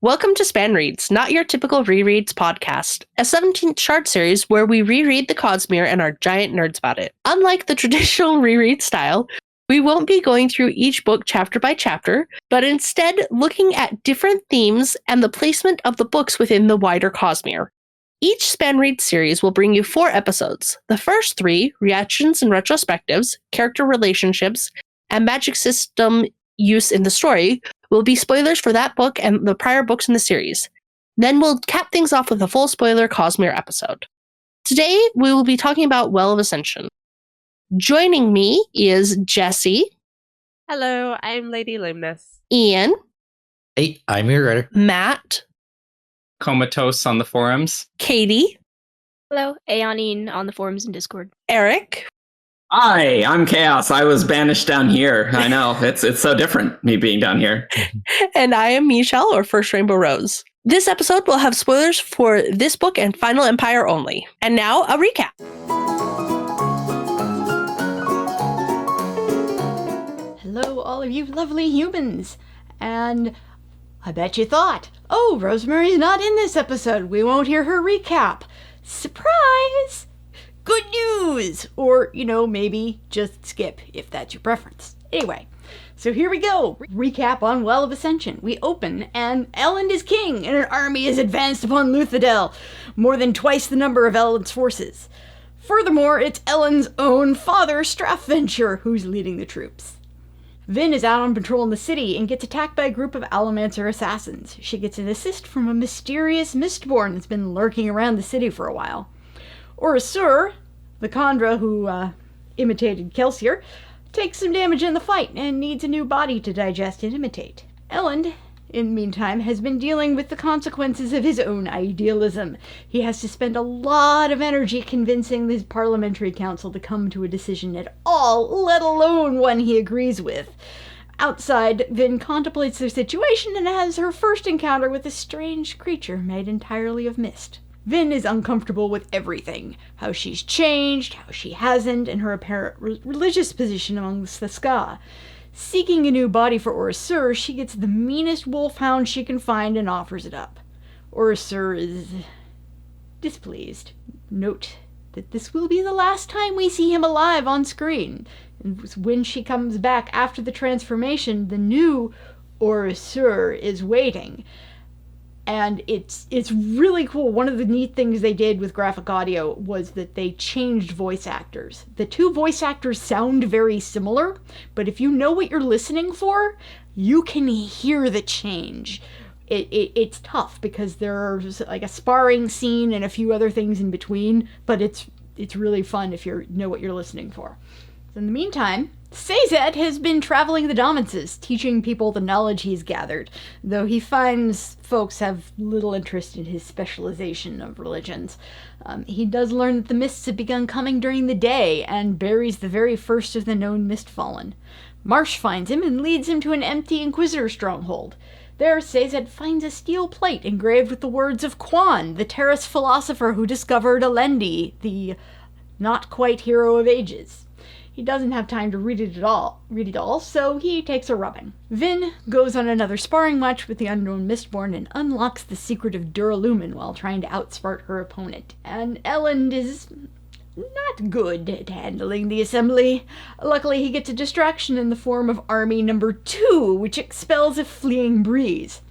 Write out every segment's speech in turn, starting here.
Welcome to SpanReads, not your typical rereads podcast, a 17th short series where we reread the Cosmere and are giant nerds about it. Unlike the traditional reread style, we won't be going through each book chapter by chapter, but instead looking at different themes and the placement of the books within the wider Cosmere. Each SpanReads series will bring you 4 episodes. The first 3, reactions and retrospectives, character relationships, and magic system use in the story, will be spoilers for that book and the prior books in the series. Then we'll cap things off with a full spoiler Cosmere episode. Today, we will be talking about Well of Ascension. Joining me is Jessie. Hello, I'm Lady Lameness. Ian. Hey, I'm your writer. Matt. Comatose on the forums. Kadie. Hello, Aon Ene on the forums and Discord. Eric. Hi, I'm Chaos. I was banished down here. I know, it's so different, me being down here. And I am Michelle, or firstRainbowRose. This episode will have spoilers for this book and Final Empire only. And now, a recap. Hello, all of you lovely humans. And I bet you thought, oh, Rosemary's not in this episode. We won't hear her recap. Surprise! Good news! Or, maybe just skip if that's your preference. Anyway, so here we go. Recap on Well of Ascension. We open, and Elend is king, and an army is advanced upon Luthadel, more than twice the number of Elend's forces. Furthermore, it's Elend's own father, Strathventure, who's leading the troops. Vin is out on patrol in the city and gets attacked by a group of Allomancer assassins. She gets an assist from a mysterious Mistborn that's been lurking around the city for a while. Orasur, the Khandra who imitated Kelsier, takes some damage in the fight and needs a new body to digest and imitate. Elend, in the meantime, has been dealing with the consequences of his own idealism. He has to spend a lot of energy convincing his parliamentary council to come to a decision at all, let alone one he agrees with. Outside, Vin contemplates their situation and has her first encounter with a strange creature made entirely of mist. Vin is uncomfortable with everything. How she's changed, how she hasn't, and her apparent religious position amongst the Ska. Seeking a new body for Orasur, she gets the meanest wolfhound she can find and offers it up. Orasur is displeased. Note that this will be the last time we see him alive on screen. And when she comes back after the transformation, the new Orasur is waiting. And it's really cool. One of the neat things they did with graphic audio was that they changed voice actors. The 2 voice actors sound very similar, but if you know what you're listening for, you can hear the change. It's tough because there's like a sparring scene and a few other things in between, but it's really fun if you know what you're listening for. So in the meantime, Sazed has been traveling the Dominces, teaching people the knowledge he's gathered, though he finds folks have little interest in his specialization of religions. He does learn that the mists have begun coming during the day, and buries the very first of the known Mistfallen. Marsh finds him and leads him to an empty Inquisitor stronghold. There, Sazed finds a steel plate engraved with the words of Quan, the Terrace philosopher who discovered Alendi, the not-quite hero of ages. He doesn't have time to read it all, so he takes a rubbing. Vin goes on another sparring match with the unknown Mistborn and unlocks the secret of Duralumin while trying to outsmart her opponent. And Elend is not good at handling the assembly. Luckily, he gets a distraction in the form of Army Number 2, which expels a fleeing breeze.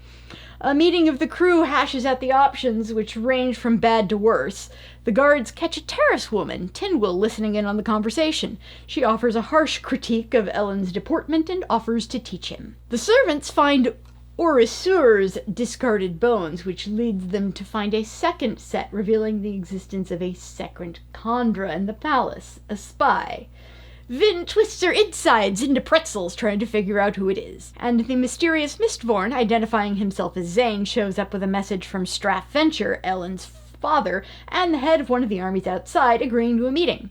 A meeting of the crew hashes at the options, which range from bad to worse. The guards catch a terrace woman, Tinwyl, listening in on the conversation. She offers a harsh critique of Elend's deportment and offers to teach him. The servants find Orasur's discarded bones, which leads them to find a second set revealing the existence of a second Khandra in the palace, a spy. Vin twists her insides into pretzels trying to figure out who it is. And the mysterious Mistborn, identifying himself as Zane, shows up with a message from Strathventure, Elend's father, and the head of one of the armies outside, agreeing to a meeting.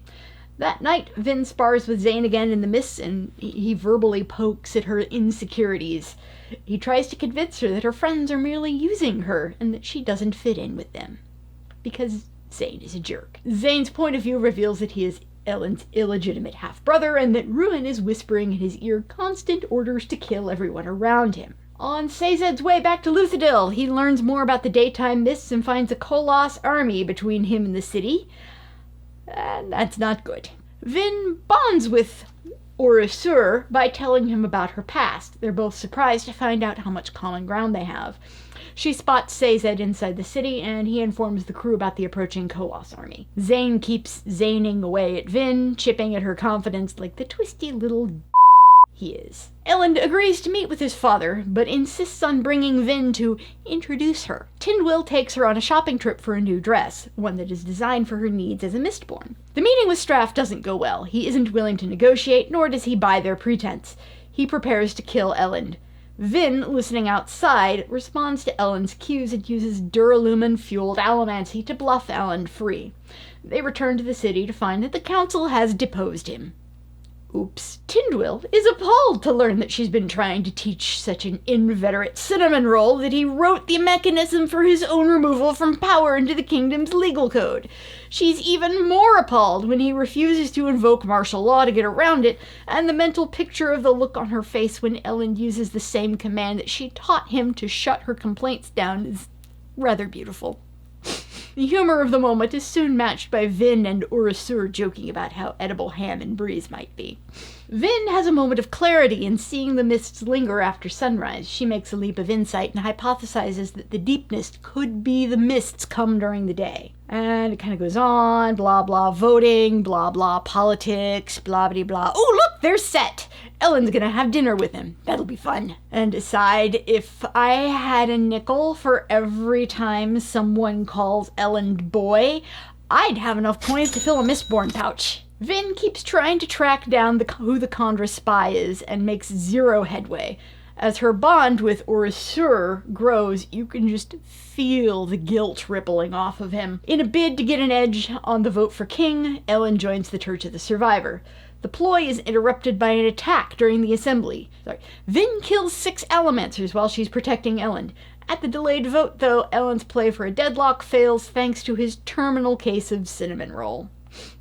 That night, Vin spars with Zane again in the mists, and he verbally pokes at her insecurities. He tries to convince her that her friends are merely using her, and that she doesn't fit in with them. Because Zane is a jerk. Zane's point of view reveals that he is Elend's illegitimate half-brother, and that Ruin is whispering in his ear constant orders to kill everyone around him. On Sazed's way back to Luthadel, he learns more about the daytime mists and finds a Koloss army between him and the city. And that's not good. Vin bonds with Orasur by telling him about her past. They're both surprised to find out how much common ground they have. She spots Sazed inside the city, and he informs the crew about the approaching Koloss army. Zane keeps zaning away at Vin, chipping at her confidence like the twisty little he is. Elend agrees to meet with his father, but insists on bringing Vin to introduce her. Tindwyl takes her on a shopping trip for a new dress, one that is designed for her needs as a Mistborn. The meeting with Straff doesn't go well. He isn't willing to negotiate, nor does he buy their pretense. He prepares to kill Elend. Vin, listening outside, responds to Elend's cues and uses Duralumin-fueled allomancy to bluff Elend free. They return to the city to find that the council has deposed him. Oops. Tindwyl is appalled to learn that she's been trying to teach such an inveterate cinnamon roll that he wrote the mechanism for his own removal from power into the kingdom's legal code. She's even more appalled when he refuses to invoke martial law to get around it, and the mental picture of the look on her face when Elend uses the same command that she taught him to shut her complaints down is rather beautiful. The humor of the moment is soon matched by Vin and Orasur joking about how edible ham and breeze might be. Vin has a moment of clarity in seeing the mists linger after sunrise. She makes a leap of insight and hypothesizes that the deepness could be the mists come during the day. And it kind of goes on, blah blah voting, blah blah politics, blah blah blah. Oh look, they're set! Elend's gonna have dinner with him. That'll be fun. And decide if I had a nickel for every time someone calls Elend boy, I'd have enough coins to fill a Mistborn pouch. Vin keeps trying to track down who the Kandra spy is and makes zero headway. As her bond with Orasur grows, you can just feel the guilt rippling off of him. In a bid to get an edge on the vote for king, Elend joins the Church of the Survivor. The ploy is interrupted by an attack during the assembly. Vin kills 6 Allomancers while she's protecting Elend. At the delayed vote, though, Elend's play for a deadlock fails thanks to his terminal case of cinnamon roll.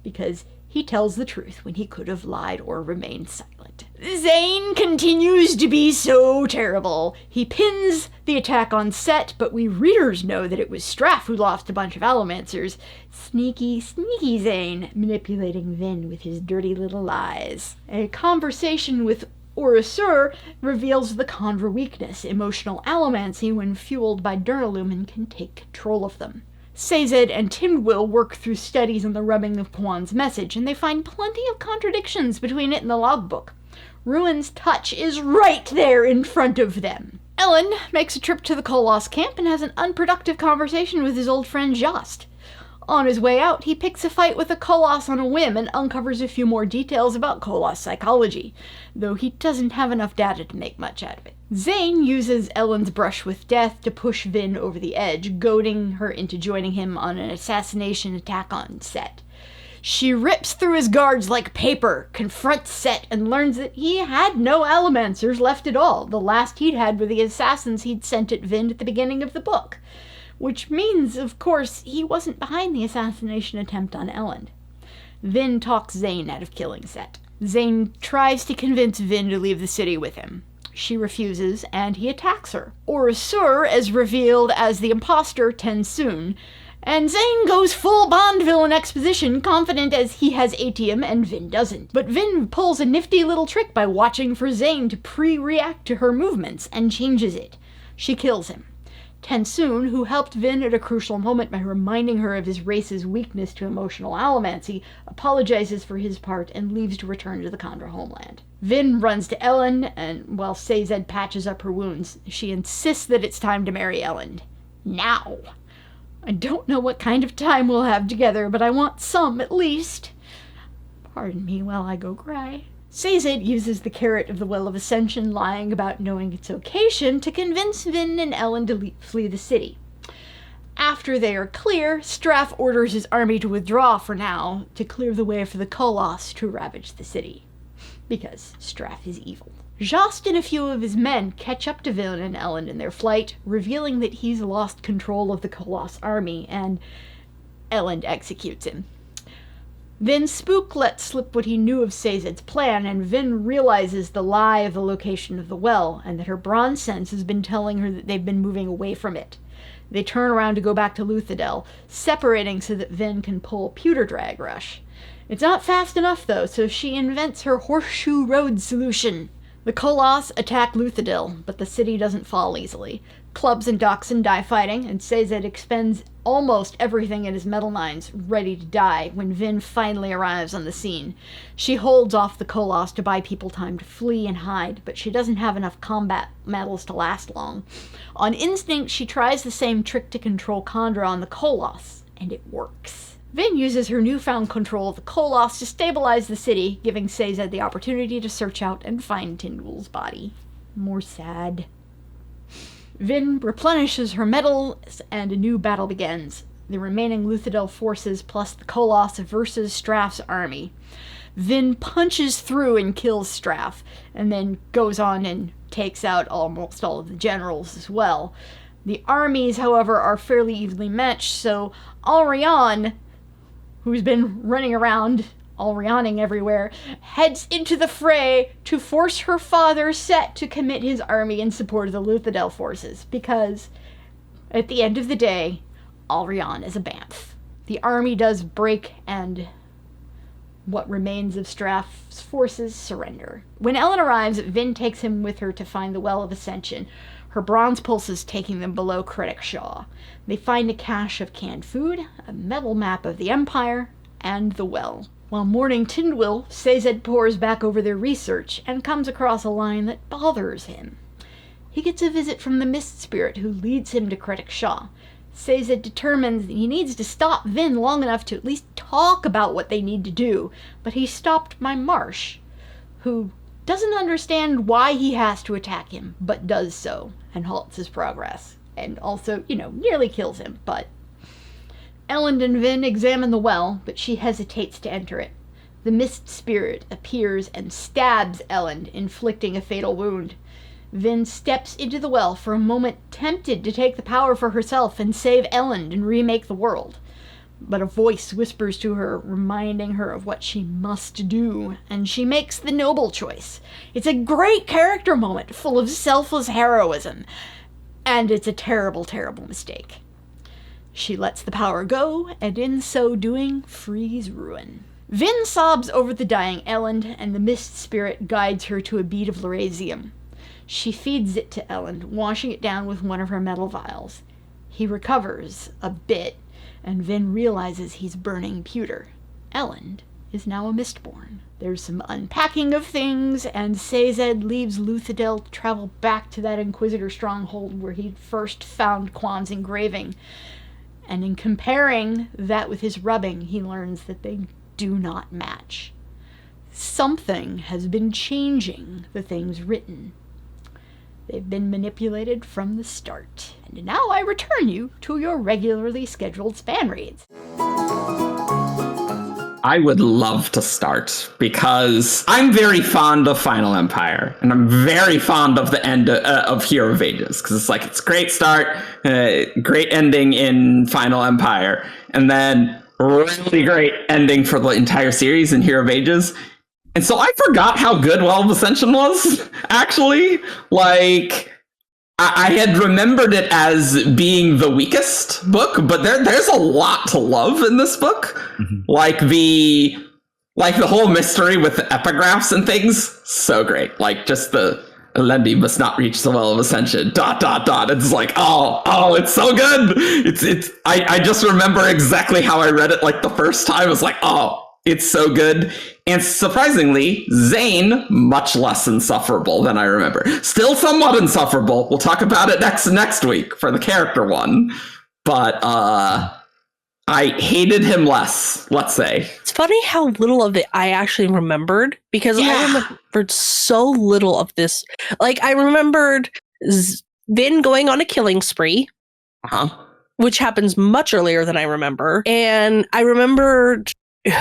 Because he tells the truth when he could have lied or remained silent. Zane continues to be so terrible. He pins the attack on Set, but we readers know that it was Straff who lost a bunch of Allomancers. Sneaky, sneaky Zane, manipulating Vin with his dirty little lies. A conversation with Orasur reveals the Kandra weakness. Emotional allomancy, when fueled by Duralumin, can take control of them. Sazed and Tindwyl work through studies on the rubbing of Kwan's message, and they find plenty of contradictions between it and the logbook. Ruin's touch is right there in front of them. Elend makes a trip to the Koloss camp and has an unproductive conversation with his old friend Jost. On his way out, he picks a fight with a Koloss on a whim and uncovers a few more details about Koloss psychology, though he doesn't have enough data to make much out of it. Zane uses Elend's brush with death to push Vin over the edge, goading her into joining him on an assassination attack on Set. She rips through his guards like paper, confronts Set, and learns that he had no Allomancers left at all. The last he'd had were the assassins he'd sent at Vin at the beginning of the book. Which means, of course, he wasn't behind the assassination attempt on Elend. Vin talks Zane out of killing Set. Zane tries to convince Vin to leave the city with him. She refuses, and he attacks her. Orasur is revealed as the imposter Tensoon, and Zane goes full Bond villain exposition, confident as he has Atium and Vin doesn't. But Vin pulls a nifty little trick by watching for Zane to pre-react to her movements, and changes it. She kills him. Tensoon, who helped Vin at a crucial moment by reminding her of his race's weakness to emotional allomancy, apologizes for his part and leaves to return to the Kandra homeland. Vin runs to Elend, and while Sazed patches up her wounds, she insists that it's time to marry Elend. Now! I don't know what kind of time we'll have together, but I want some at least. Pardon me while I go cry. Sazed uses the carrot of the Well of Ascension lying about knowing its location to convince Vin and Elend to flee the city. After they are clear, Straff orders his army to withdraw for now, to clear the way for the Koloss to ravage the city. Because Straff is evil. Jost and a few of his men catch up to Vin and Elend in their flight, revealing that he's lost control of the Koloss army, and Elend executes him. Then Spook lets slip what he knew of Sazed's plan, and Vin realizes the lie of the location of the well, and that her bronze sense has been telling her that they've been moving away from it. They turn around to go back to Luthadel, separating so that Vin can pull Pewter Drag Rush. It's not fast enough, though, so she invents her Horseshoe Road solution. The Koloss attack Luthadel, but the city doesn't fall easily. Clubs and Doxson die fighting, and Sazed expends almost everything in his metal mines, ready to die, when Vin finally arrives on the scene. She holds off the Koloss to buy people time to flee and hide, but she doesn't have enough combat metals to last long. On instinct, she tries the same trick to control Khandra on the Koloss, and it works. Vin uses her newfound control of the Koloss to stabilize the city, giving Sazed the opportunity to search out and find Tindwell's body. More sad. Vin replenishes her metals, and a new battle begins. The remaining Luthadel forces plus the Koloss versus Straff's army. Vin punches through and kills Straff, and then goes on and takes out almost all of the generals as well. The armies, however, are fairly evenly matched, so Alrion, who's been running around, Alrioning everywhere, heads into the fray to force her father Set to commit his army in support of the Luthadel forces, because at the end of the day, Alrion is a Banff. The army does break, and what remains of Straff's forces surrender. When Ellen arrives, Vin takes him with her to find the Well of Ascension, her bronze pulses taking them below Critic Shaw. They find a cache of canned food, a metal map of the Empire, and the well. While mourning Tindwell, Sazed pores back over their research and comes across a line that bothers him. He gets a visit from the Mist Spirit, who leads him to Critic Shaw. Sazed determines that he needs to stop Vin long enough to at least talk about what they need to do, but he's stopped by Marsh, who doesn't understand why he has to attack him, but does so, and halts his progress. And also, nearly kills him, but... Ellen and Vin examine the well, but she hesitates to enter it. The Mist Spirit appears and stabs Ellen, inflicting a fatal wound. Vin steps into the well for a moment, tempted to take the power for herself and save Ellen and remake the world. But a voice whispers to her, reminding her of what she must do, and she makes the noble choice. It's a great character moment, full of selfless heroism, and it's a terrible, terrible mistake. She lets the power go, and in so doing, frees ruin. Vin sobs over the dying Ellen, and the Mist Spirit guides her to a bead of Lerasium. She feeds it to Ellen, washing it down with one of her metal vials. He recovers a bit, and Vin realizes he's burning pewter. Ellen is now a Mistborn. There's some unpacking of things, and Sazed leaves Luthadel to travel back to that Inquisitor stronghold where he'd first found Quan's engraving. And in comparing that with his rubbing, he learns that they do not match. Something has been changing the things written. They've been manipulated from the start. And now I return you to your regularly scheduled SpanReads. I would love to start because I'm very fond of Final Empire, and I'm very fond of the end of Hero of Ages, because it's a great start, great ending in Final Empire, and then really great ending for the entire series in Hero of Ages. And so I forgot how good Well of Ascension was, actually. I had remembered it as being the weakest book, but there's a lot to love in this book. Mm-hmm. The whole mystery with the epigraphs and things, so great. Just the Elendi must not reach the Well of Ascension, ... It's it's so good. I just remember exactly how I read it the first time. I was it's so good. And surprisingly, Zane, much less insufferable than I remember. Still somewhat insufferable. We'll talk about it next week for the character one. But I hated him less, let's say. It's funny how little of it I actually remembered, because I remembered so little of this. I remembered Vin going on a killing spree. Which happens much earlier than I remember. And I remembered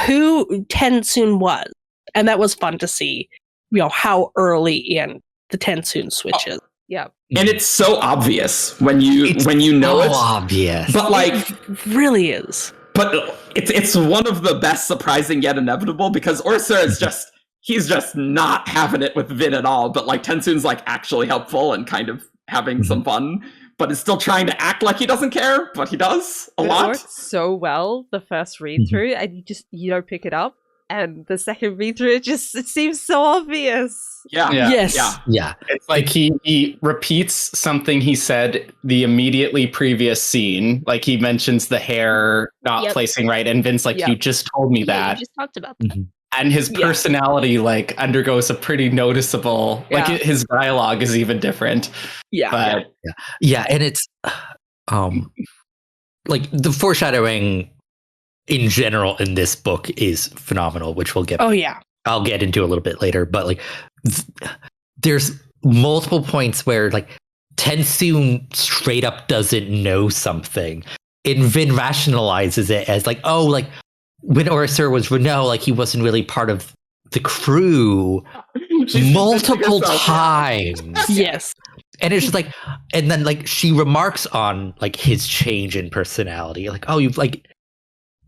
who Tensoon was, and that was fun to see, how early in the Tensoon switches. Yeah, and it's so obvious when you know it. Obvious, but it really is. but it's one of the best surprising yet inevitable, because Orsa is just he's just not having it with Vin at all, but like Tensoon's like actually helpful and kind of having some fun, but is still trying to act like he doesn't care, but he does a lot. It works so well the first read through, and you don't pick it up, and the second read through it seems so obvious. Yeah. Yes. Yeah. It's like he repeats something he said the immediately previous scene. Like he mentions the hair not placing right, and Vin's like, you just told me that. You just talked about that. And his personality like undergoes a pretty noticeable, like his dialogue is even different. Yeah. Yeah, and it's like the foreshadowing in general in this book is phenomenal, which we'll get. Oh yeah. I'll get into a little bit later, but like there's multiple points where like Tensoon straight up doesn't know something, and Vin rationalizes it as like, oh, like when Orsa was Renault, like he wasn't really part of the crew multiple times. Yes. And it's just like, and then like she remarks on like his change in personality, like, oh, you've like,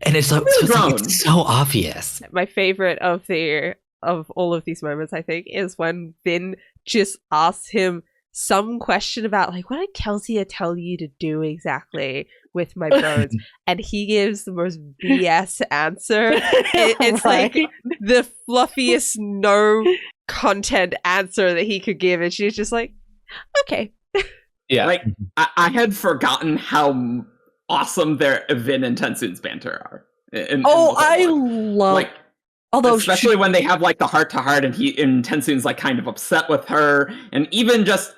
and it's like, it's so obvious. My favorite of all of these moments, I think, is when Vin just asks him some question about like, what did Kelsey tell you to do exactly with my bones? And he gives the most BS answer. It's like the fluffiest no content answer that he could give, and she's just like, okay. Yeah. Like I had forgotten how awesome their Vin and Tensoon's banter are. I love like, although especially when they have like the heart to heart, and Tensoon's like kind of upset with her, and even just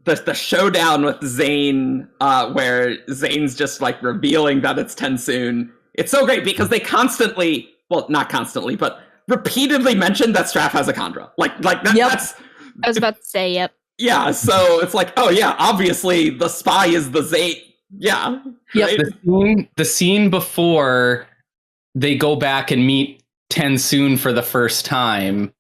the showdown with Zane, where Zane's just like revealing that it's Tensoon. It's so great because they constantly, well, not constantly, but repeatedly mention that Straff has a Kandra. Like that, that's. I was about to say, yep. Yeah, so it's like, oh yeah, obviously the spy is the Zane. Yeah. Yep. Right? The scene before they go back and meet Tensoon for the first time,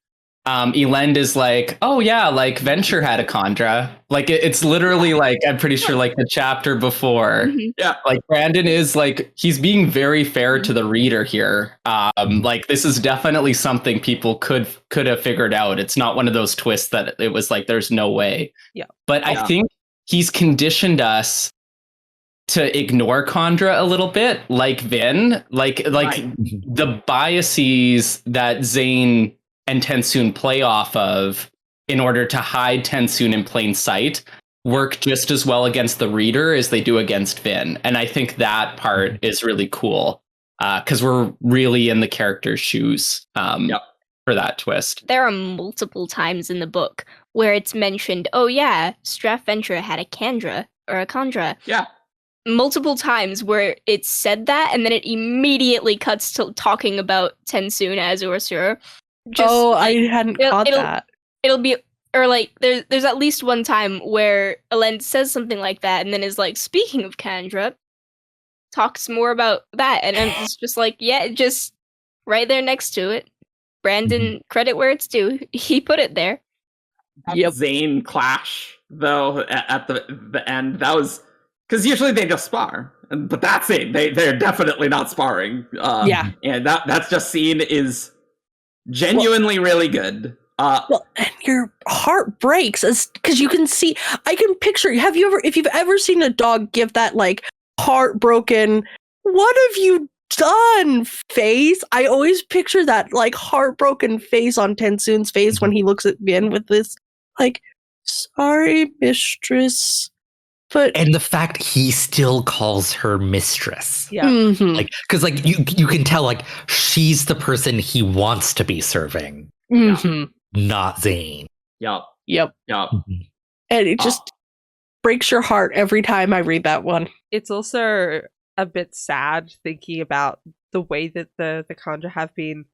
Elend is like, oh yeah, like Venture had a Kandra. Like it's literally like, I'm pretty sure like the chapter before. Yeah. Like Brandon is like, he's being very fair to the reader here. Like this is definitely something people could have figured out. It's not one of those twists that it was like, there's no way. Yeah. But I think he's conditioned us to ignore Kandra a little bit, like Vin, like the biases that Zane and Tensoon play off of in order to hide Tensoon in plain sight work just as well against the reader as they do against Vin. And I think that part is really cool because we're really in the character's shoes for that twist. There are multiple times in the book where it's mentioned, oh yeah, Straff Venture had a Kandra or a Kandra. Yeah. Multiple times where it's said that, and then it immediately cuts to talking about Tensoon as Ursur. I hadn't caught that. It'll be, or like, there's at least one time where Elend says something like that, and then is like, speaking of Kandra, talks more about that, and it's just like, yeah, just right there next to it. Brandon, credit where it's due. He put it there. Zane clash, though, at the end, that was... Because usually they just spar, but that's it. They're definitely not sparring. And that's just scene is genuinely really good. And your heart breaks because you can see. I can picture. If you've ever seen a dog give that like heartbroken, what have you done face? I always picture that like heartbroken face on Tensoon's face when he looks at Vin with this like, sorry, mistress. And the fact he still calls her mistress. Yeah. Mm-hmm. Like, because like you can tell like she's the person he wants to be serving. Mm-hmm. Not Zane. Yep. Mm-hmm. And it just breaks your heart every time I read that one. It's also a bit sad thinking about the way that the Kandra have been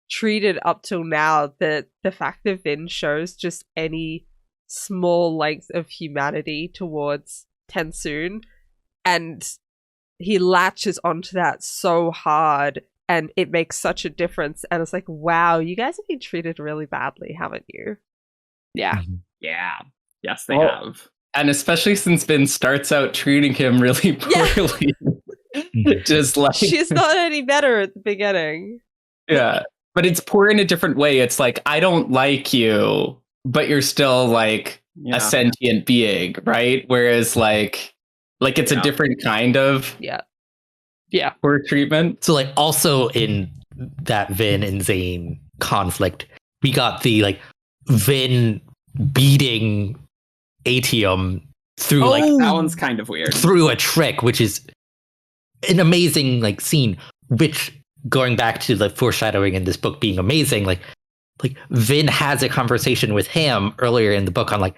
treated up till now, that the fact that Vin shows just any small length of humanity towards Tensoon, and he latches onto that so hard, and it makes such a difference. And it's like, wow, you guys have been treated really badly, haven't you? Yeah. Yeah. Yes, they have. And especially since Vin starts out treating him really poorly. Just like She's not any better at the beginning. yeah, but it's poor in a different way. It's like I don't like you, but you're still like a sentient being, right? Whereas like it's a different kind of poor treatment. So like also in that Vin and Zane conflict, we got the like Vin beating Atium through that one's kind of weird. through a trick, which is an amazing like scene, which going back to the foreshadowing in this book being amazing, like Vin has a conversation with him earlier in the book on like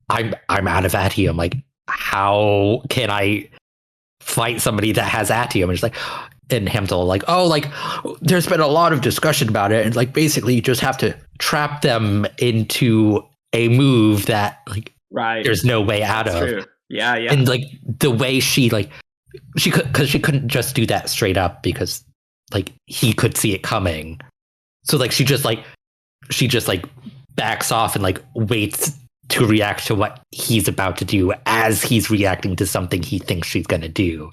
I'm out of Atium, like how can I fight somebody that has Atium? And it's like, and Hamtel like, oh, like there's been a lot of discussion about it, and like basically you just have to trap them into a move that like there's no way out of. True. Yeah. And like the way she couldn't just do that straight up because like he could see it coming. So like she just backs off and like waits to react to what he's about to do as he's reacting to something he thinks she's gonna do.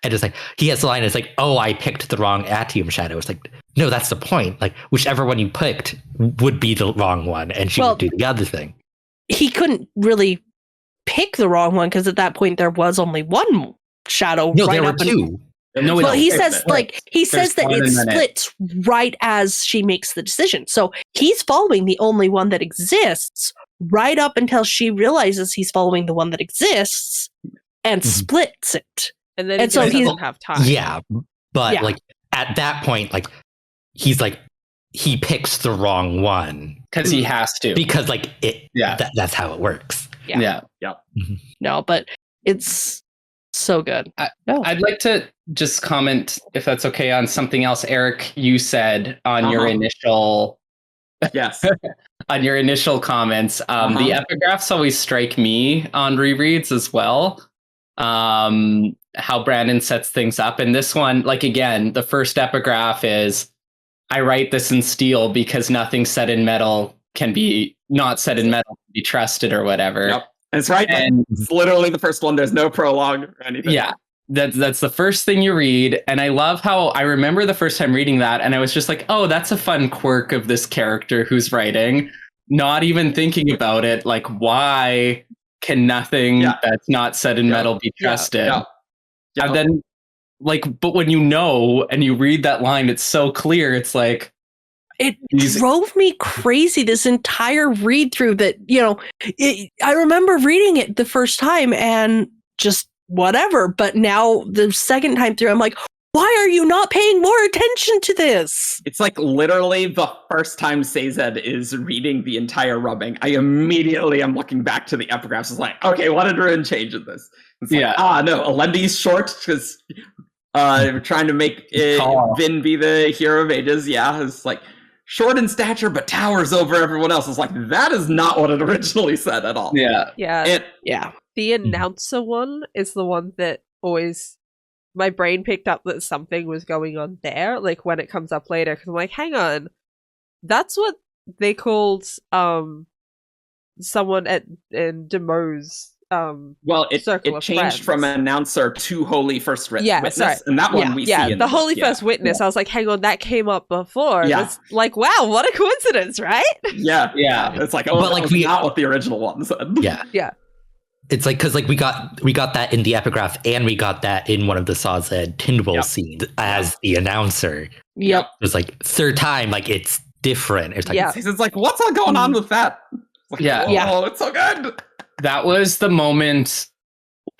And it's like he has the line, it's like, oh, I picked the wrong Atium shadow. It's like, no, that's the point. Like whichever one you picked would be the wrong one, and she would do the other thing. He couldn't really pick the wrong one because at that point there was only one shadow. No, there were two. No, well, he says that it one splits right as she makes the decision. So he's following the only one that exists right up until she realizes he's following the one that exists and splits it. And then so he he's doesn't have time. Yeah, but like at that point, like he's like he picks the wrong one because he has to. Because like it, that's how it works. Yeah. No, but it's so good. I'd like to just comment, if that's okay, on something else, Eric, you said on your initial on your initial comments. The epigraphs always strike me on rereads as well. How Brandon sets things up. And this one, like again, the first epigraph is, I write this in steel because nothing said in metal can be trusted or whatever. Yep. That's right. And it's literally the first one. There's no prologue or anything. Yeah. That's the first thing you read. And I love how I remember the first time reading that and I was just like, oh, that's a fun quirk of this character who's writing, not even thinking about it. Like, why can nothing that's not said in metal be trusted? And then like, but when you know and you read that line, it's so clear. It's like, it drove me crazy this entire read through that, I remember reading it the first time and just whatever. But now the second time through, I'm like, why are you not paying more attention to this? It's like literally the first time Sazed is reading the entire rubbing, I immediately am looking back to the epigraphs. It's like, okay, what did Ruin change in this? It's like, no, Alendi's short because we're trying to make Vin be the hero of ages. Yeah, it's like short in stature, but towers over everyone else. It's like, that is not what it originally said at all. Yeah. The announcer one is the one that always... my brain picked up that something was going on there, like when it comes up later, because I'm like, hang on, that's what they called someone in Demo's well, it changed from announcer to Holy First Witness, and that one we see in the Holy First Witness. I was like, hang on, that came up before. Yeah. It's like, wow, what a coincidence, right? Yeah. It's like, but like we not what the original one said. Yeah. It's like, because like we got that in the epigraph, and we got that in one of the Sazed Tindwell scenes as the announcer. Yep. It was like third time, like it's different. It's like, it's like, what's all going on with that? Like, it's so good. That was the moment,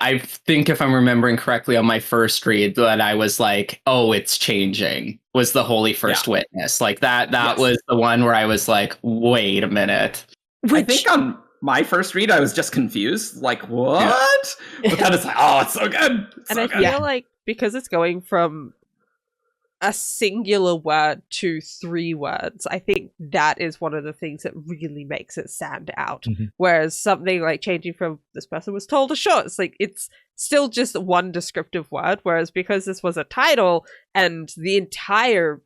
I think, if I'm remembering correctly, on my first read that I was like, oh, it's changing, was the Holy First Witness. Like that was the one where I was like, wait a minute. I think on my first read, I was just confused. Like, what? But then it's like, oh, it's so good. I feel like because it's going from a singular word to 3 words, I think that is one of the things that really makes it stand out. Mm-hmm. Whereas something like changing from this person was told a short, it's like it's still just one descriptive word. Whereas because this was a title and the entire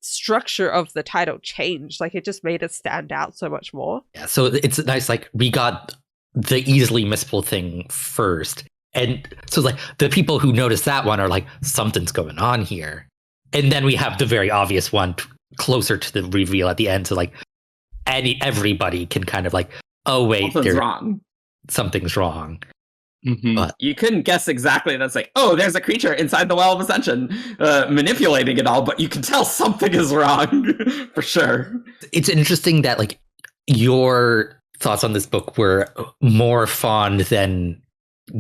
structure of the title changed, like it just made it stand out so much more. Yeah, so it's nice, like we got the easily missable thing first, And so like the people who notice that one are like, something's going on here. And then we have the very obvious one closer to the reveal at the end. So like everybody can kind of like, oh wait, something's wrong. Mm-hmm. But you couldn't guess exactly. That's like, oh, there's a creature inside the Well of Ascension manipulating it all, but you can tell something is wrong for sure. It's interesting that like your thoughts on this book were more fond than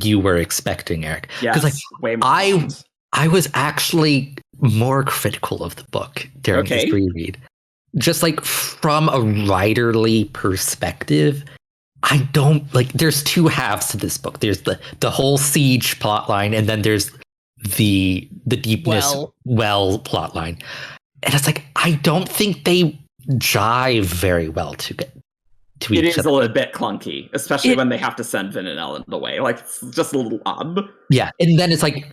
you were expecting, Eric. Yes, like way more fond. I was actually more critical of the book during this reread. Just like from a writerly perspective, I don't like. There's two halves to this book. There's the whole siege plotline, and then there's the deepness well plotline. And it's like I don't think they jive very well to each other. It is a little bit clunky, especially when they have to send Vin and Ellen away. Like it's just a little odd. Yeah, and then it's like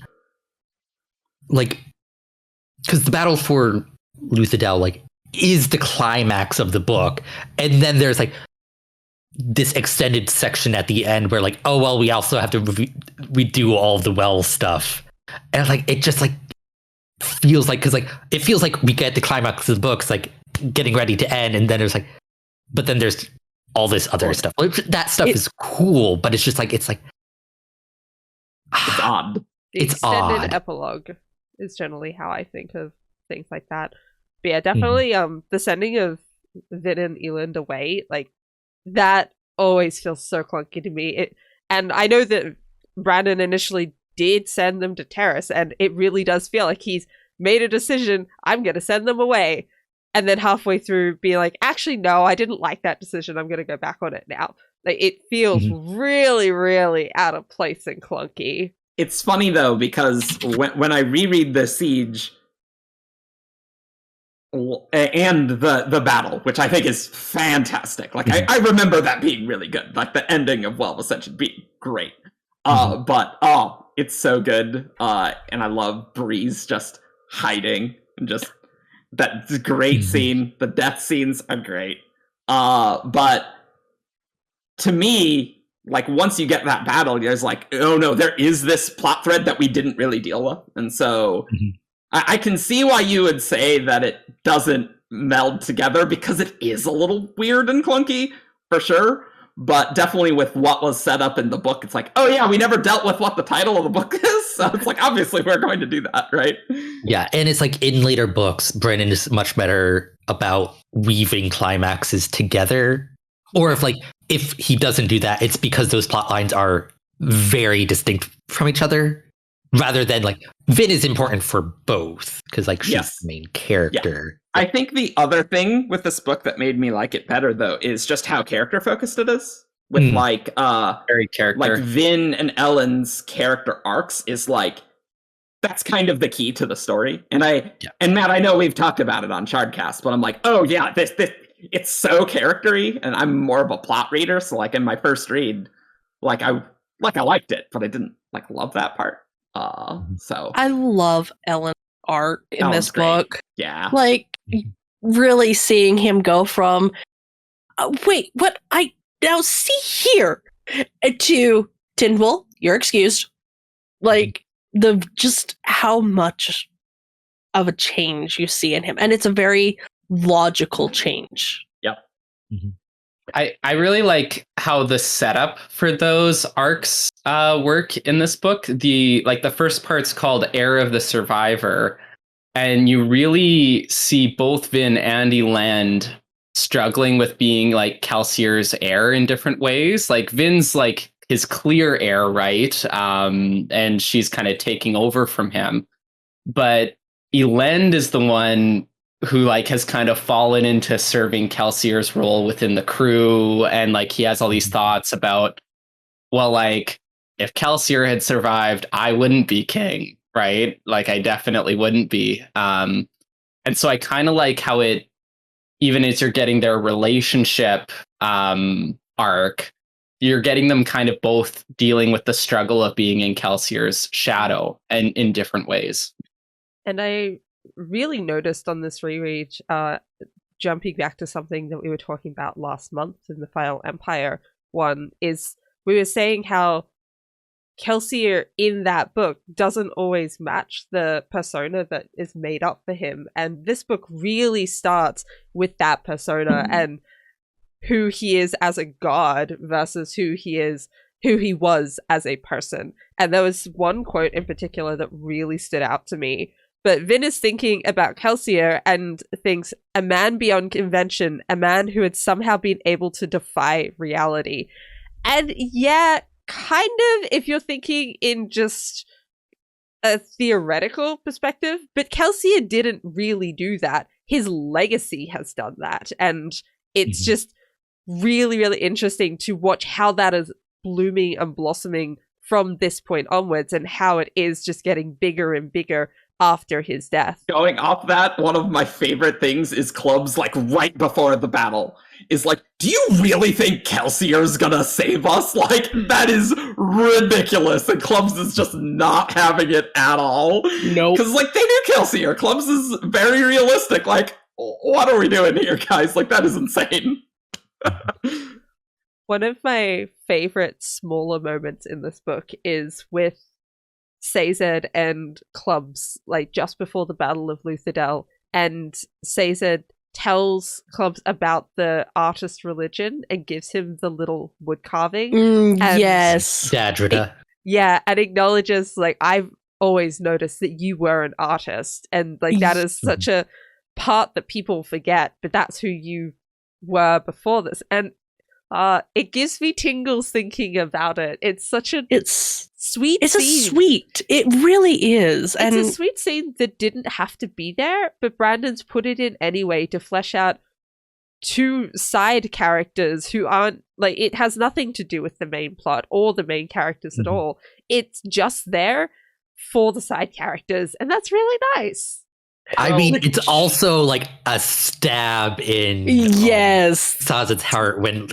because the battle for Luthadel like is the climax of the book, and then there's like this extended section at the end where like, oh well, we also have to redo all the well stuff, and like it just like feels like because like it feels like we get the climax of the books like getting ready to end, and then there's like, but then there's all this other stuff. Like, that stuff is cool, but it's just like it's odd. The it's extended odd. epilogue is generally how I think of things like that. But yeah, definitely the sending of Vin and Eland away, like that always feels so clunky to me. And I know that Brandon initially did send them to Terrace, and it really does feel like he's made a decision, I'm gonna send them away. And then halfway through being like, actually no, I didn't like that decision, I'm gonna go back on it now. Like it feels really, really out of place and clunky. It's funny though, because when I reread the siege and the battle, which I think is fantastic. Like I remember that being really good. Like the ending of Well of Ascension being great. But it's so good. And I love Breeze just hiding and just that great scene. The death scenes are great. But to me, like once you get that battle, there's like, oh no, there is this plot thread that we didn't really deal with. And so I can see why you would say that it doesn't meld together, because it is a little weird and clunky, for sure. But definitely with what was set up in the book, it's like, oh yeah, we never dealt with what the title of the book is. So it's like, obviously we're going to do that, right? Yeah, and it's like in later books, Brennan is much better about weaving climaxes together. Or if he doesn't do that, it's because those plot lines are very distinct from each other. Rather than like Vin is important for both because like she's the main character. Yeah. I think the other thing with this book that made me like it better though is just how character focused it is. With very character. Like Vin and Ellen's character arcs is like that's kind of the key to the story. And and Matt, I know we've talked about it on Shardcast, but I'm like, oh yeah, this it's so charactery, and I'm more of a plot reader. So like in my first read, I liked it, but I didn't like love that part. So I love Ellen's art in this book. Yeah. Like really seeing him go from wait, what I now see here to Tindwell, you're excused. Like just how much of a change you see in him. And it's a very logical change. Yep. I really like how the setup for those arcs work in this book. The first part's called Heir of the Survivor, and you really see both Vin and Eland struggling with being like Calcier's heir in different ways. Like Vin's like his clear heir, right? And she's kind of taking over from him. But Eland is the one who like has kind of fallen into serving Calcier's role within the crew, and like he has all these thoughts about, well, like if Calcier had survived, I wouldn't be king, right? Like I definitely wouldn't be. And so I kind of like how it, even as you're getting their relationship arc, you're getting them kind of both dealing with the struggle of being in Calcier's shadow and in different ways. And I really noticed on this reread, jumping back to something that we were talking about last month in the Final Empire one, is we were saying how Kelsier in that book doesn't always match the persona that is made up for him. And this book really starts with that persona and who he is as a god versus who he was as a person. And there was one quote in particular that really stood out to me. But Vin is thinking about Kelsier and thinks, a man beyond convention, a man who had somehow been able to defy reality. And yeah, kind of if you're thinking in just a theoretical perspective, but Kelsier didn't really do that. His legacy has done that. And it's just really, really interesting to watch how that is blooming and blossoming from this point onwards and how it is just getting bigger and bigger after his death. Going off that, one of my favorite things is Clubs, like, right before the battle, is like, do you really think Kelsier's gonna save us? Like, that is ridiculous, and Clubs is just not having it at all. Nope. Because, like, they knew Kelsier. Clubs is very realistic. Like, what are we doing here, guys? Like, that is insane. One of my favorite smaller moments in this book is with Sazed and Clubs, like just before the Battle of Luthadel, and Sazed tells Clubs about the artist religion and gives him the little wood carving. Yes. Dadrida. And acknowledges, like, I've always noticed that you were an artist, and like that is such a part that people forget, but that's who you were before this. And it gives me tingles thinking about it. It's such a sweet scene. It really is. It's a sweet scene that didn't have to be there, but Brandon's put it in anyway to flesh out two side characters who aren't, like, it has nothing to do with the main plot or the main characters at all. It's just there for the side characters, and that's really nice. I mean, it's also like a stab in Sazed's heart when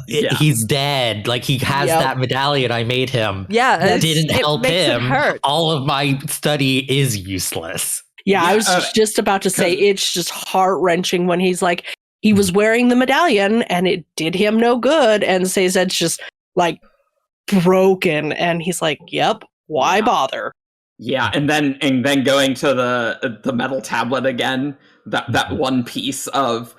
he's dead. Like, he has that medallion I made him. Yeah, that didn't help him. Hurt. All of my study is useless. Yeah, I was just about to say, it's just heart-wrenching when he's like, he was wearing the medallion and it did him no good, and Sazed's just like broken, and he's like, yep, why bother? Yeah, and then going to the metal tablet again, that one piece of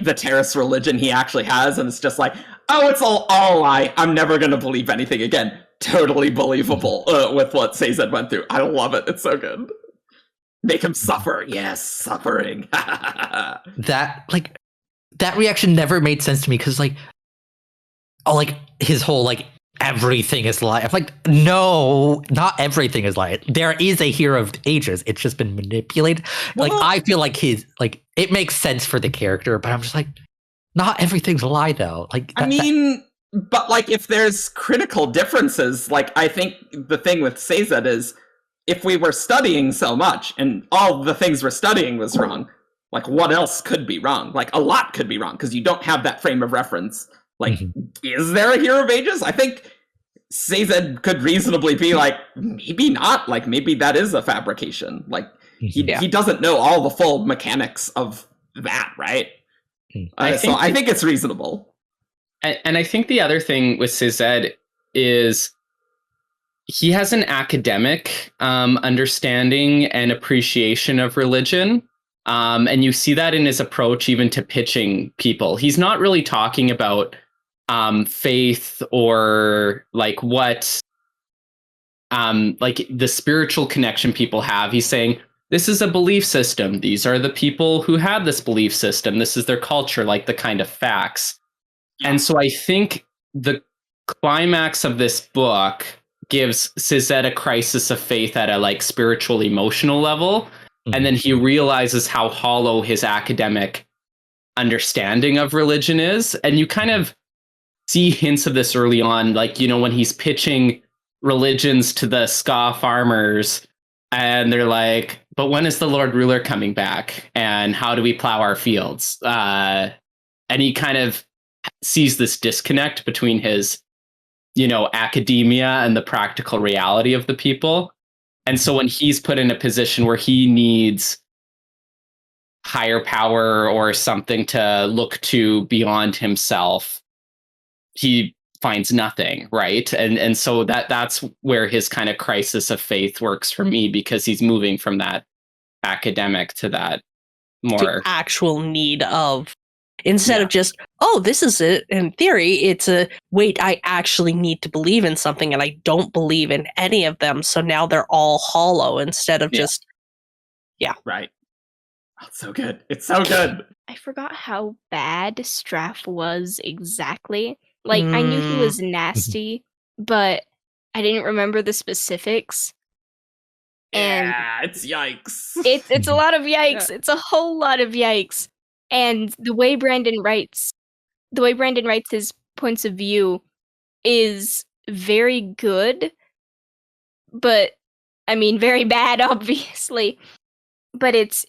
the Terrace religion he actually has, and it's just like, oh, it's all a lie. I'm never going to believe anything again. Totally believable with what Sazed went through. I love it. It's so good. Make him suffer. Yes, suffering. That reaction never made sense to me, because his whole everything is lie. I'm like, no, not everything is lie. There is a hero of ages. It's just been manipulated. Well, I feel like it makes sense for the character, but I'm just like, not everything's a lie though. But if there's critical differences, I think the thing with Sazed is, if we were studying so much and all the things we're studying was wrong, what else could be wrong? A lot could be wrong because you don't have that frame of reference. Is there a hero of ages? I think Sazed could reasonably be maybe not. Maybe that is a fabrication. He doesn't know all the full mechanics of that, right? I think it's reasonable. And I think the other thing with Sazed is he has an academic understanding and appreciation of religion. And you see that in his approach even to pitching people. He's not really talking about faith or what the spiritual connection people have. He's saying, this is a belief system. These are the people who have this belief system. This is their culture, the kind of facts. And so I think the climax of this book gives Sazed a crisis of faith at a spiritual emotional level. And then he realizes how hollow his academic understanding of religion is. And you kind of see hints of this early on, when he's pitching religions to the ska farmers, and they're like, but when is the Lord Ruler coming back? And how do we plow our fields? And he kind of sees this disconnect between his, academia and the practical reality of the people. And so when he's put in a position where he needs higher power or something to look to beyond himself, he finds nothing, right? And so that's where his kind of crisis of faith works for me, because he's moving from that academic to that more to actual need of, instead of just, oh, this is it in theory, it's a, wait, I actually need to believe in something and I don't believe in any of them, so now they're all hollow instead of just Right. Oh, it's so good. It's so good. I forgot how bad Straff was exactly. Like, I knew he was nasty, but I didn't remember the specifics. And Yeah, it's yikes. it's a lot of yikes. It's a whole lot of yikes. And the way Brandon writes his points of view is very good, but I mean very bad, obviously. But it's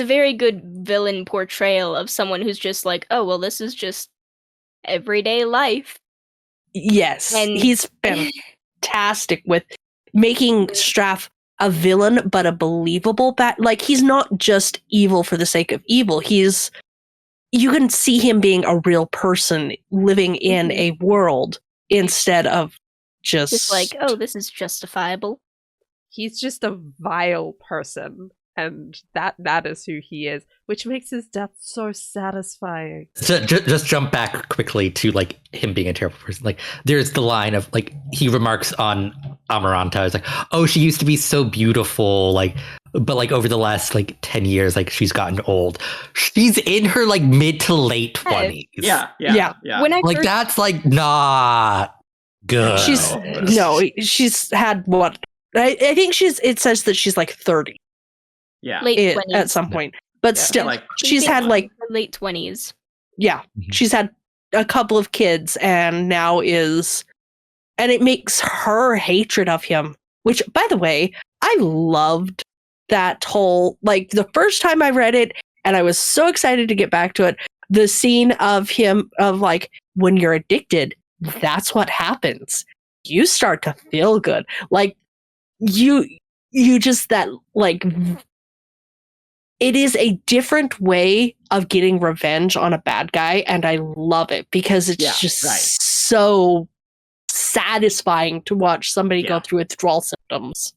a very good villain portrayal of someone who's just like, oh well, this is just everyday life. Yes, And he's fantastic with making Straff a villain, but a believable bad. Like, he's not just evil for the sake of evil. You can see him being a real person living in a world instead of just like, oh, this is justifiable. He's just a vile person, and that is who he is, which makes his death so satisfying. Just jump back quickly to like him being a terrible person. Like, there's the line of like, he remarks on Amaranta. It's like, oh, she used to be so beautiful, like, but like over the last like 10 years, like she's gotten old. She's in her like mid to late 20s. Yeah. When I Like, that's like not good. She's had what? I think it says that she's like 30. Yeah. late 20s. At some point. But still, like, she's had like, late 20s. yeah, she's had a couple of kids and now and it makes her hatred of him, which, by the way, I loved that whole, like, the first time I read it, and I was so excited to get back to it, the scene of him, of like, when you're addicted, that's what happens. You start to feel good. Like, you just, that, like, it is a different way of getting revenge on a bad guy, and I love it because it's so satisfying to watch somebody go through withdrawal symptoms.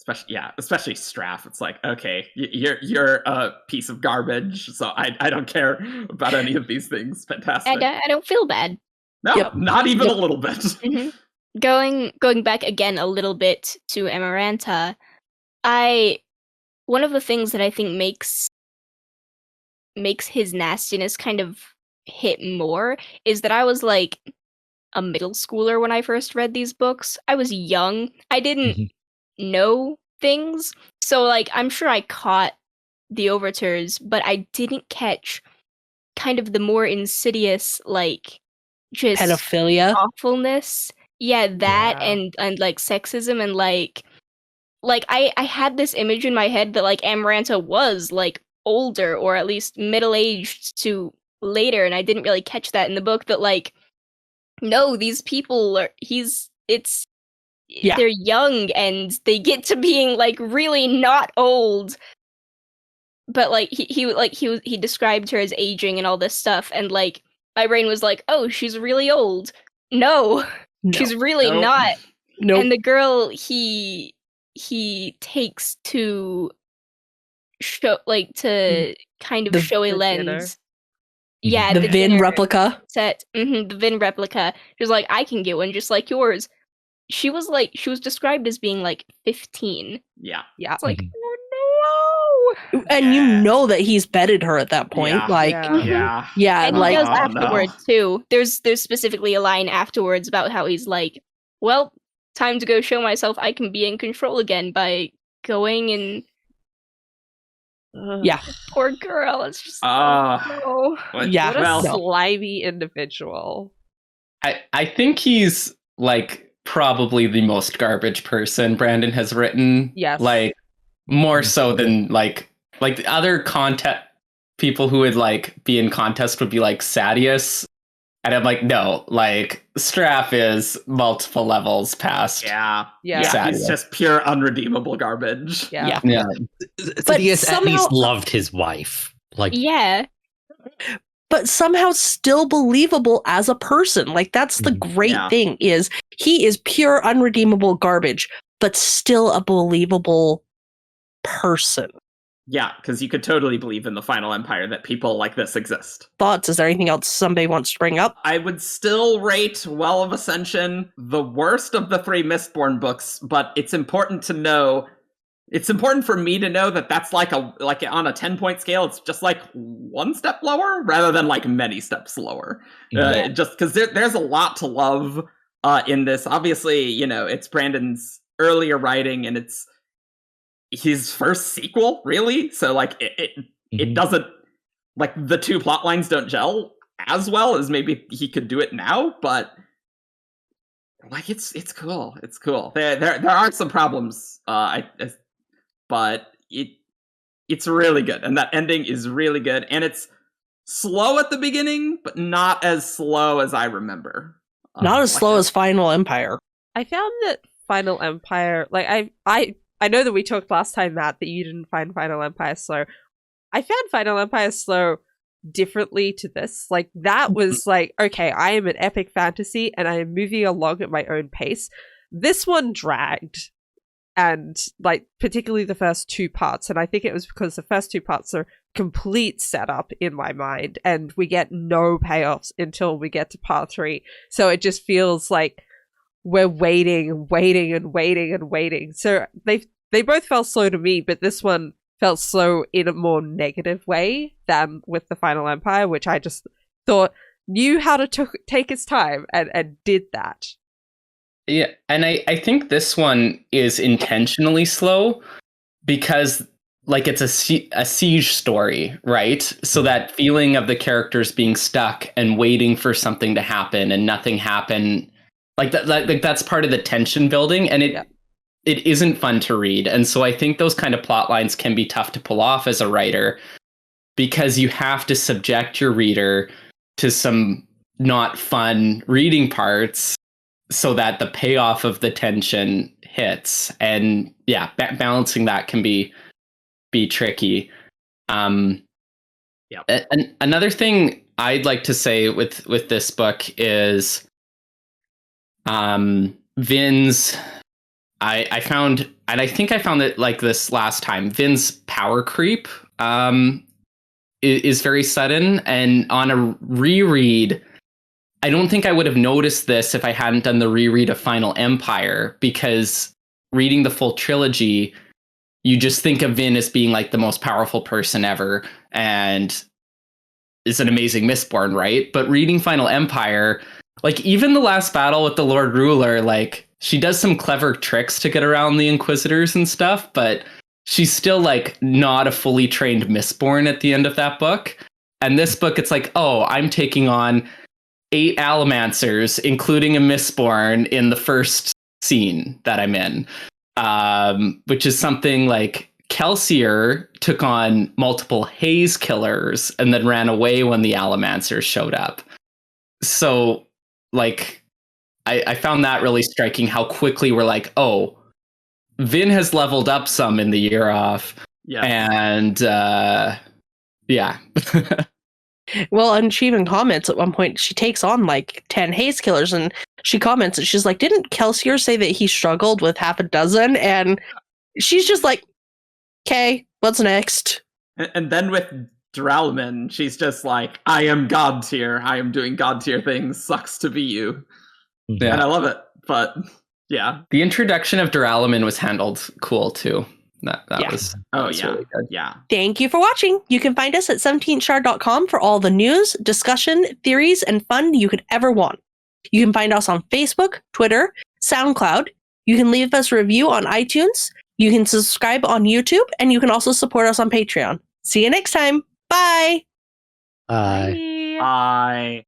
Especially Straff. It's like, okay, you're a piece of garbage, so I don't care about any of these things. Fantastic. And I don't feel bad. No, not even a little bit. Mm-hmm. Going back again a little bit to Amaranta, one of the things that I think makes his nastiness kind of hit more is that I was like a middle schooler when I first read these books. I was young. I didn't know things. So like, I'm sure I caught the overtures, but I didn't catch kind of the more insidious, like, just pedophilia, awfulness. Yeah, that and like sexism, and like I had this image in my head that like Amaranta was like older, or at least middle-aged to later, and I didn't really catch that in the book, that like, no, these people they're young and they get to being like really not old. But like he described her as aging and all this stuff, and like my brain was like, oh, she's really old. No. She's really not. Nope. And the girl he takes to show, like, to kind of show a lens. Yeah, the Vin replica set. The Vin replica. She was like, I can get one just like yours. She was described as being like 15. Yeah. It's like, oh no. And you know that he's bedded her at that point. Yeah. And like, he does afterwards too. There's specifically a line afterwards about how he's like, well, time to go show myself I can be in control again by going and poor girl. It's just what a slimy individual. I think he's like probably the most garbage person Brandon has written. Yes. Like, more so than like the other people who would like be in contest would be like Sadius. And I'm like, no, like, Straff is multiple levels past. Yeah. Sadius. He's just pure unredeemable garbage. Yeah. Sadius at least loved his wife. Like, but somehow still believable as a person. Like, that's the great thing, is he is pure unredeemable garbage, but still a believable person. Yeah, because you could totally believe in the Final Empire that people like this exist. Thoughts? Is there anything else somebody wants to bring up? I would still rate Well of Ascension the worst of the 3 Mistborn books, but it's important to know. It's important for me to know that that's like on a 10-point scale, it's just like 1 step lower rather than like many steps lower. Just because there's a lot to love in this. Obviously, it's Brandon's earlier writing and it's his first sequel, really. So like it doesn't, like, the 2 plot lines don't gel as well as maybe he could do it now, but like it's cool. It's cool. There are some problems, but it's really good, and that ending is really good, and it's slow at the beginning, but not as slow as I remember. Not as slow as Final Empire. I found that Final Empire, like, I know that we talked last time, Matt, that you didn't find Final Empire slow. I found Final Empire slow differently to this. Like, that was like, okay, I am an epic fantasy and I am moving along at my own pace. This one dragged, and like particularly the first 2 parts, and I think it was because the first 2 parts are complete setup in my mind, and we get no payoffs until we get to part 3. So it just feels like we're waiting. So they both felt slow to me, but this one felt slow in a more negative way than with the Final Empire, which I just thought knew how to take its time and did that. Yeah, and I think this one is intentionally slow because, like, it's a siege story, right? So that feeling of the characters being stuck and waiting for something to happen and nothing happen, like that's part of the tension building, and it isn't fun to read. And so I think those kind of plot lines can be tough to pull off as a writer because you have to subject your reader to some not fun reading parts so that the payoff of the tension hits. And balancing that can be tricky. And another thing I'd like to say with this book is Vin's, I found, and I think I found it like this last time, Vin's power creep is very sudden, and on a reread, I don't think I would have noticed this if I hadn't done the reread of Final Empire, because reading the full trilogy, you just think of Vin as being like the most powerful person ever, and is an amazing Mistborn, right? But reading Final Empire, like even the last battle with the Lord Ruler, like she does some clever tricks to get around the Inquisitors and stuff, but she's still like not a fully trained Mistborn at the end of that book. And this book, it's like, oh, I'm taking on 8 Allomancers, including a Mistborn in the first scene that I'm in, which is something like Kelsier took on multiple Haze killers and then ran away when the Allomancers showed up. So, like, I found that really striking, how quickly we're like, oh, Vin has leveled up some in the year off. Yeah. And, yeah. Well, and she even comments at one point, she takes on like 10 Haze killers, and she comments and she's like, didn't Kelsier say that he struggled with half a dozen? And she's just like, okay, what's next? And then with Dralaman, she's just like, I am God tier. I am doing God tier things. Sucks to be you. Yeah. And I love it. But yeah. The introduction of Dralaman was handled cool too. That was really good. Yeah. Thank you for watching. You can find us at 17shard.com for all the news, discussion, theories, and fun you could ever want. You can find us on Facebook, Twitter, SoundCloud. You can leave us a review on iTunes. You can subscribe on YouTube, and you can also support us on Patreon. See you next time. Bye. Bye. Bye.